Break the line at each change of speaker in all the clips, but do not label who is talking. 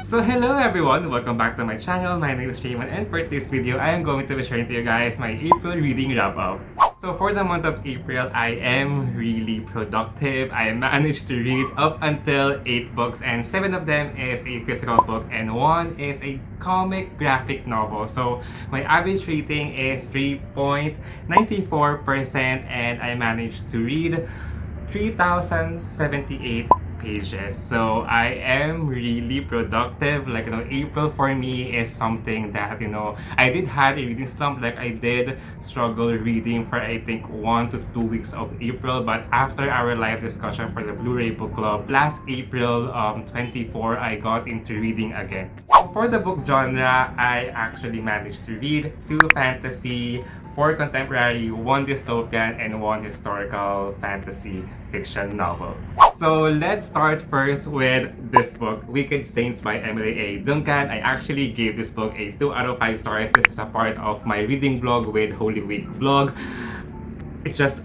So hello everyone, welcome back to my channel. My name is Raymond, and for this video, I am going to be sharing to you guys my April reading wrap-up. So for the month of April, I am really productive. I managed to read up until 8 books, and 7 of them is a physical book and 1 is a comic graphic novel. So my average rating is 3.94%, and I managed to read 3,078 pages. So I am really productive. Like, April for me is something that, I did have a reading slump. Like, I did struggle reading for I think 1 to 2 weeks of April, but after our live discussion for the Blu-ray book club last April 24, I got into reading again. For the book genre, I actually managed to read 2 fantasy, 4 contemporary, 1 dystopian, and 1 historical fantasy fiction novel. So let's start first with this book, Wicked Saints by Emily A. Duncan. I actually gave this book a 2 out of 5 stars. This is a part of my reading blog with Holy Week blog. It's just,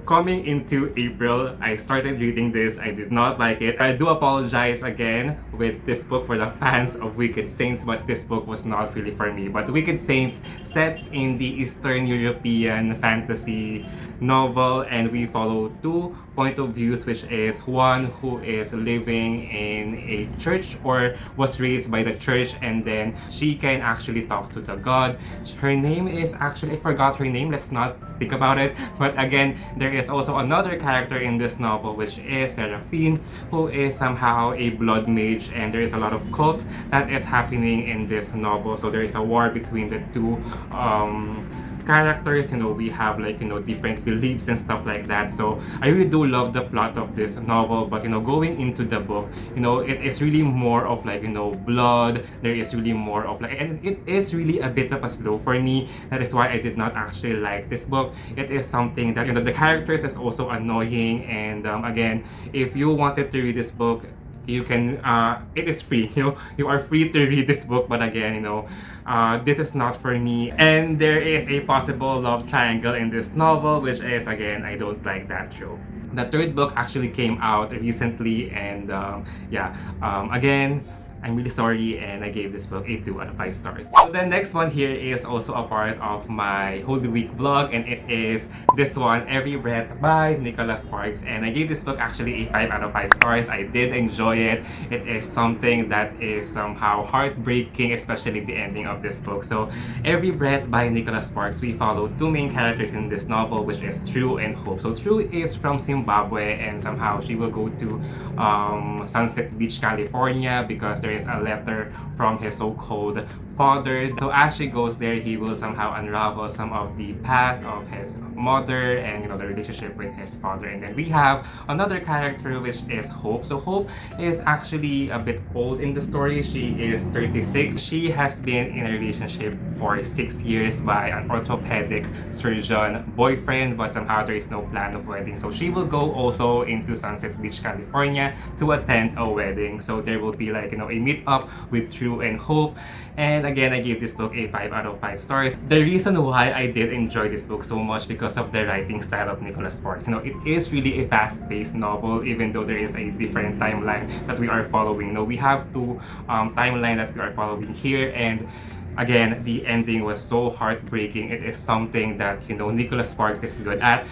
coming into April, I started reading this. I did not like it. I do apologize again with this book for the fans of Wicked Saints, but this book was not really for me. But Wicked Saints sets in the Eastern European fantasy novel, and we follow 2 point of views, which is one who is living in a church or was raised by the church, and then she can actually talk to the god. Her name is actually, I forgot her name, let's not think about it. But again, there is also another character in this novel, which is Seraphine, who is somehow a blood mage, and there is a lot of cult that is happening in this novel. So there is a war between the 2 characters. We have different beliefs and stuff like that. So I really do love the plot of this novel, but going into the book, it is really more of blood. There is really more of and it is really a bit of a slow for me. That is why I did not actually like this book. It is something that the characters is also annoying, and again, if you wanted to read this book, you can it is free. You are free to read this book, but again, this is not for me. And there is a possible love triangle in this novel, which is, again, I don't like that trope. The 3rd book actually came out recently, and again, I'm really sorry, and I gave this book a 2 out of 5 stars. So the next one here is also a part of my Holy Week vlog, and it is this one, Every Breath by Nicholas Sparks. And I gave this book actually a 5 out of 5 stars. I did enjoy it. It is something that is somehow heartbreaking, especially the ending of this book. So Every Breath by Nicholas Sparks, we follow 2 main characters in this novel, which is True and Hope. So True is from Zimbabwe, and somehow she will go to Sunset Beach, California, because there is a letter from his so-called father. So as she goes there, he will somehow unravel some of the past of his mother and the relationship with his father. And then we have another character, which is Hope. So Hope is actually a bit old in the story. She is 36. She has been in a relationship for 6 years by an orthopedic surgeon boyfriend, but somehow there is no plan of wedding. So she will go also into Sunset Beach, California to attend a wedding. So there will be a meet up with True and Hope. And again, I gave this book a 5 out of 5 stars. The reason why I did enjoy this book so much because of the writing style of Nicholas Sparks. It is really a fast-paced novel, even though there is a different timeline that we are following. We have 2 timeline that we are following here, and again, the ending was so heartbreaking. It is something that Nicholas Sparks is good at,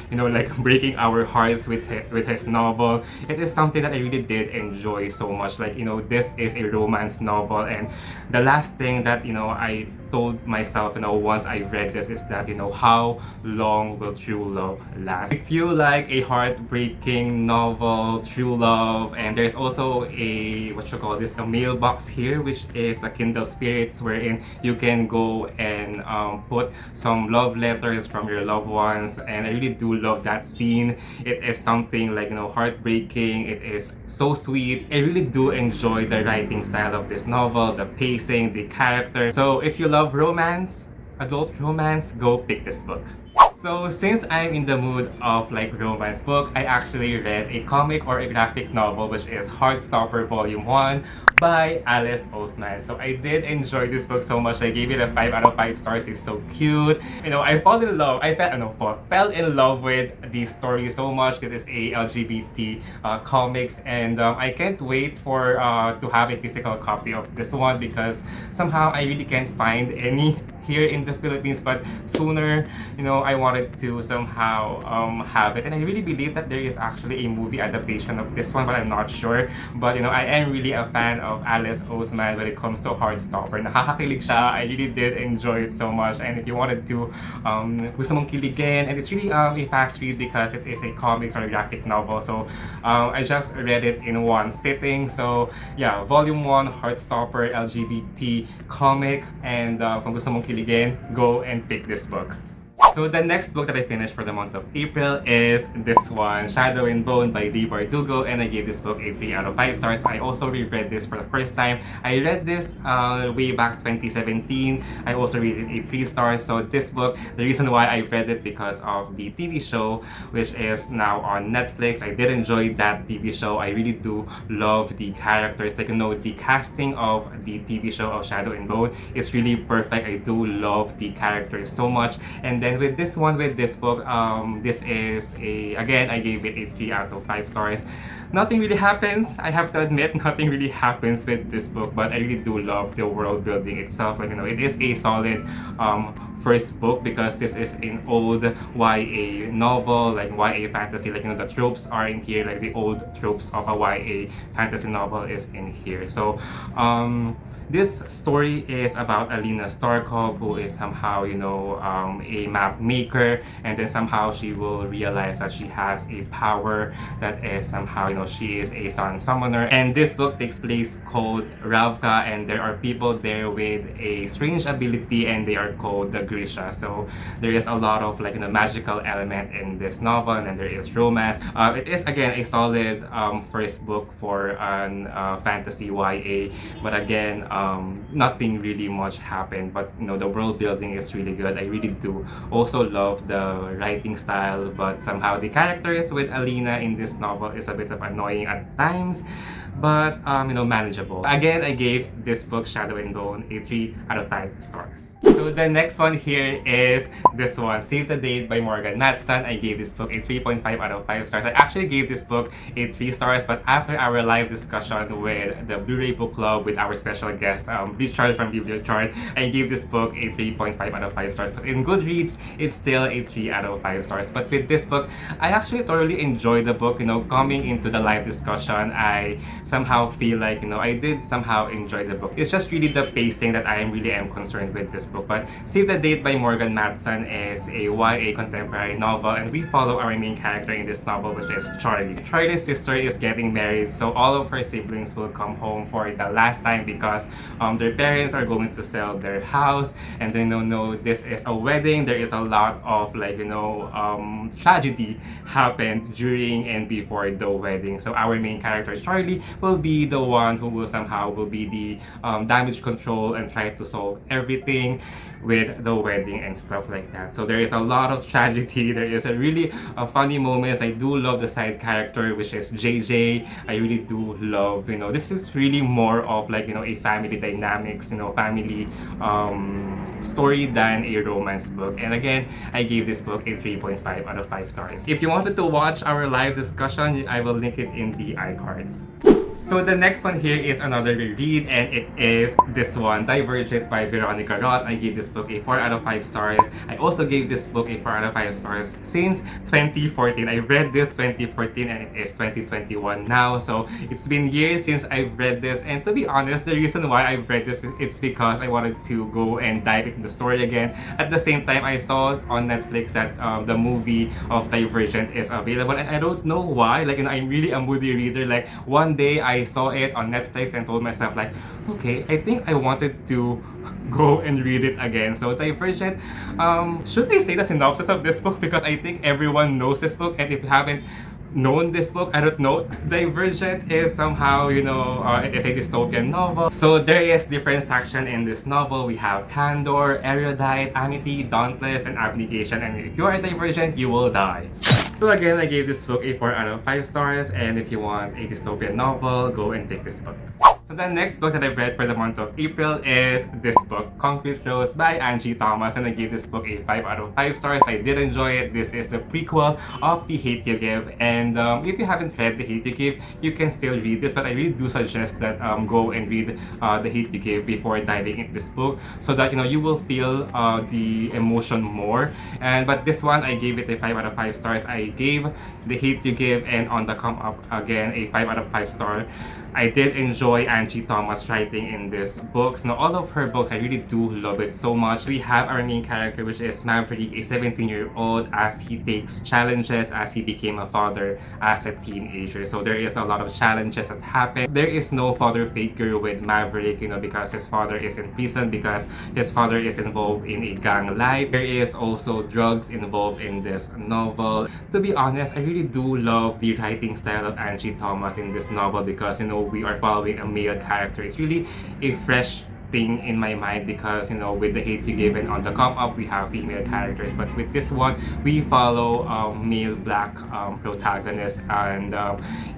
breaking our hearts with his novel. It is something that I really did enjoy so much. This is a romance novel, and the last thing that I told myself, once I read this, is that, how long will true love last? If you like a heartbreaking novel, true love, and there's also a, a mailbox here, which is a Kindle Spirits, wherein you can go and put some love letters from your loved ones, and I really do love that scene. It is something heartbreaking. It is so sweet. I really do enjoy the writing style of this novel, the pacing, the character. So if you love romance, adult romance, go pick this book. So since I'm in the mood of like romance book, I actually read a comic or a graphic novel which is Heartstopper Volume 1 by Alice Oseman. So I did enjoy this book so much. I gave it a 5 out of 5 stars. It's so cute. You know, I fall in love. I fell, no, fell in love with the story so much. This is a LGBT comics, and I can't wait for to have a physical copy of this one because somehow I really can't find any here in the Philippines, but sooner, you know, I wanted to somehow have it. And I really believe that there is actually a movie adaptation of this one, but I'm not sure. But you know, I am really a fan of Alice Oseman when it comes to Heartstopper. Nakakakilig siya. I really did enjoy it so much. And if you wanted to gusto mong kiligin, and it's really a fast read because it is a comics or graphic novel. So I just read it in one sitting. So yeah, Volume 1, Heartstopper, LGBT comic. And kung gusto mong kiligin, go and pick this book. So the next book that I finished for the month of April is this one, Shadow and Bone by Lee Bardugo, and I gave this book a 3 out of 5 stars. I also reread this for the first time. I read this way back 2017. I also rated it a 3 stars. So this book, the reason why I read it because of the TV show, which is now on Netflix. I did enjoy that TV show. I really do love the characters. Like, you know, the casting of the TV show of Shadow and Bone is really perfect. I do love the characters so much. And then with this one, with this book, this is again, I gave it a 3 out of 5 stars. Nothing really happens, I have to admit, nothing really happens with this book, but I really do love the world building itself. Like, you know, it is a solid first book because this is an old YA novel, like YA fantasy. Like, you know, the tropes are in here, like the old tropes of a YA fantasy novel is in here. So this story is about Alina Starkov, who is somehow, you know, a map maker, and then somehow she will realize that she has a power that is somehow, you know, she is a sun summoner. And this book takes place called Ravka, and there are people there with a strange ability, and they are called the Grisha. So there is a lot of, like, you know, magical element in this novel, and then there is romance. It is again a solid first book for an fantasy YA, but again, nothing really much happened, but you know, the world building is really good. I really do also love the writing style, but somehow the characters with Alina in this novel is a bit of annoying at times, but you know, manageable. Again, I gave this book, Shadow and Bone, a 3 out of 5 stars. So the next one here is this one, Save the Date by Morgan Matson. I gave this book a 3.5 out of 5 stars. I actually gave this book a 3 stars, but after our live discussion with the Blu-ray Book Club with our special guest, Richard from Bibliochart, I gave this book a 3.5 out of 5 stars. But in Goodreads, it's still a 3 out of 5 stars. But with this book, I actually thoroughly enjoyed the book. You know, coming into the live discussion, I somehow feel like, you know, I did somehow enjoy the book. It's just really the pacing that I really am concerned with this book. But Save the Date by Morgan Matson is a YA contemporary novel, and we follow our main character in this novel, which is Charlie. Charlie's sister is getting married, so all of her siblings will come home for the last time because their parents are going to sell their house, and they don't know this is a wedding. There is a lot of, like, you know, tragedy happened during and before the wedding. So our main character Charlie will be the one who will somehow will be the damage control and try to solve everything with the wedding and stuff like that. So there is a lot of tragedy. There is a really funny moments. I do love the side character, which is JJ. I really do love, you know, this is really more of, like, you know, a family dynamics, you know, family story than a romance book. And again, I gave this book a 3.5 out of 5 stars. If you wanted to watch our live discussion, I will link it in the iCards. So the next one here is another reread, and it is this one, Divergent by Veronica Roth. I gave this book a 4 out of 5 stars. I also gave this book a 4 out of 5 stars since 2014. I read this 2014 and it is 2021 now. So it's been years since I've read this, and to be honest, the reason why I've read this, it's because I wanted to go and dive into the story again. At the same time, I saw on Netflix that the movie of Divergent is available, and I don't know why. Like, you know, I'm really a moody reader. Like, one day I saw it on Netflix and told myself, like, okay, I think I wanted to go and read it again. So Divergent, should I say the synopsis of this book? Because I think everyone knows this book, and if you haven't known this book. I don't know. Divergent is somehow, it is a dystopian novel. So there is different faction in this novel. We have Candor, Erudite, Amity, Dauntless, and Abnegation. And if you are Divergent, you will die. So again, I gave this book a 4 out of 5 stars. And if you want a dystopian novel, go and pick this book. So the next book that I've read for the month of April is this book, Concrete Rose by Angie Thomas, and I gave this book a 5 out of 5 stars. I did enjoy it. This is the prequel of The Hate You Give, and if you haven't read The Hate You Give, you can still read this, but I really do suggest that go and read The Hate You Give before diving into this book, so that you will feel the emotion more. But this one, I gave it a 5 out of 5 stars. I gave The Hate You Give and On the Come Up again a 5 out of 5 star. I did enjoy Angie Thomas writing in this book. So all of her books, I really do love it so much. We have our main character, which is Maverick, a 17-year-old, as he takes challenges as he became a father as a teenager. So there is a lot of challenges that happen. There is no father figure with Maverick, because his father is in prison, because his father is involved in a gang life. There is also drugs involved in this novel. To be honest, I really do love the writing style of Angie Thomas in this novel, because we are following a male character. It's really a fresh thing in my mind, because with The Hate You Give and On the Come Up, we have female characters, but with this one we follow male black protagonist, and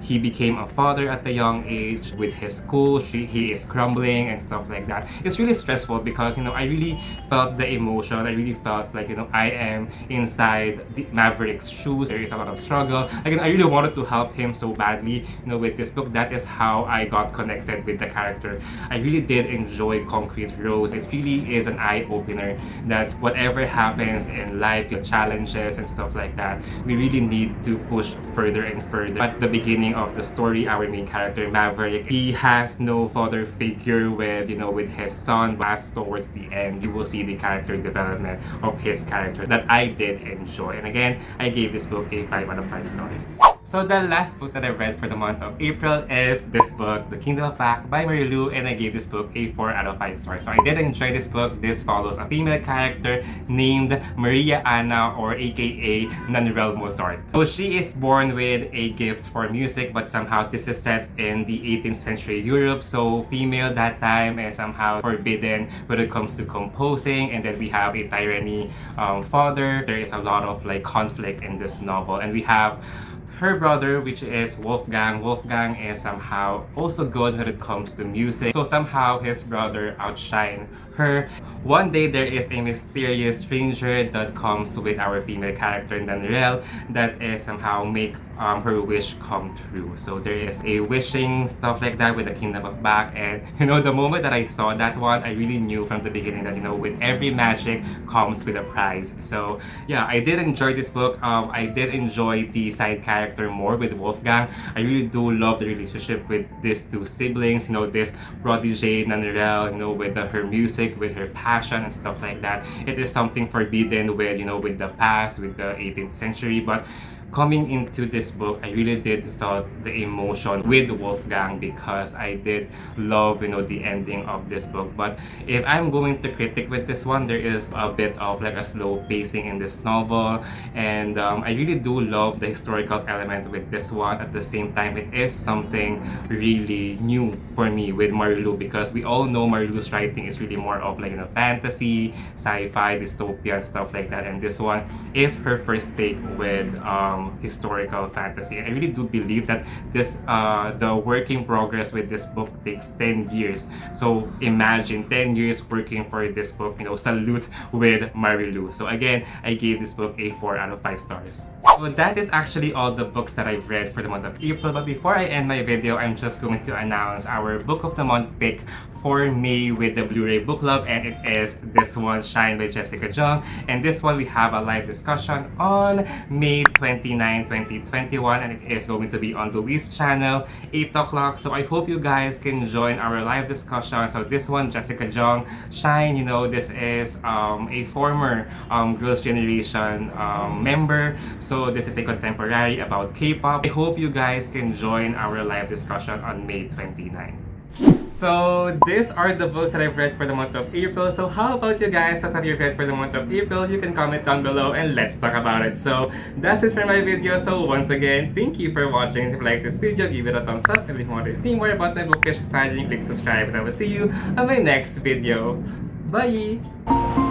he became a father at a young age. With his school, he is crumbling and stuff like that. It's really stressful, because I really felt the emotion. I really felt like I am inside the Maverick's shoes. There is a lot of struggle. Again, I really wanted to help him so badly. With this book, that is how I got connected with the character. I really did enjoy Concrete Rose. It really is an eye-opener that whatever happens in life, your challenges and stuff like that, we really need to push further and further. At the beginning of the story, our main character Maverick, he has no father figure with his son. As towards the end, you will see the character development of his character that I did enjoy. And again, I gave this book a 5 out of 5 stars. So the last book that I read for the month of April is this book, The Kingdom of Pack by Marilu, and I gave this book a 4 out of 5 stars. So I did enjoy this book. This follows a female character named Maria Anna, or aka Nanrel Mozart. So she is born with a gift for music, but somehow this is set in the 18th century Europe. So female that time is somehow forbidden when it comes to composing, and then we have a tyranny father. There is a lot of conflict in this novel, and we have her brother, which is Wolfgang. Wolfgang is somehow also good when it comes to music. So somehow his brother outshine her. One day there is a mysterious stranger that comes with our female character Nanrel that is somehow make her wish come true. So there is a wishing stuff like that with the Kingdom of Back, and the moment that I saw that one, I really knew from the beginning that with every magic comes with a prize. So yeah, I did enjoy this book. I did enjoy the side character more with Wolfgang. I really do love the relationship with these two siblings, this protege Nanrel, with her music, with her passion and stuff like that. It is something forbidden with with the past, with the 18th century, but coming into this book, I really did felt the emotion with Wolfgang, because I did love, the ending of this book. But if I'm going to critic with this one, there is a bit of a slow pacing in this novel, and I really do love the historical element with this one. At the same time, it is something really new for me with Marilu, because we all know Marilu's writing is really more of fantasy, sci-fi, dystopian stuff like that, and this one is her first take with historical fantasy. And I really do believe that this the working progress with this book takes 10 years. So imagine 10 years working for this book. Salute with Marilu. So again, I gave this book a 4 out of 5 stars. So that is actually all the books that I've read for the month of April. But before I end my video, I'm just going to announce our Book of the Month pick for May with the Blu-ray Book Club, and it is this one, Shine by Jessica Jung. And this one, we have a live discussion on May 29, 2021, and it is going to be on Louis' channel, 8 o'clock. So I hope you guys can join our live discussion. So this one, Jessica Jung, Shine, this is a former Girls' Generation member. So this is a contemporary about K-pop. I hope you guys can join our live discussion on May 29. So these are the books that I've read for the month of April. So how about you guys? What have you read for the month of April? You can comment down below and let's talk about it. So that's it for my video. So once again, thank you for watching. If you like this video, give it a thumbs up. And if you want to see more about my bookish studying, click subscribe. And I will see you on my next video. Bye!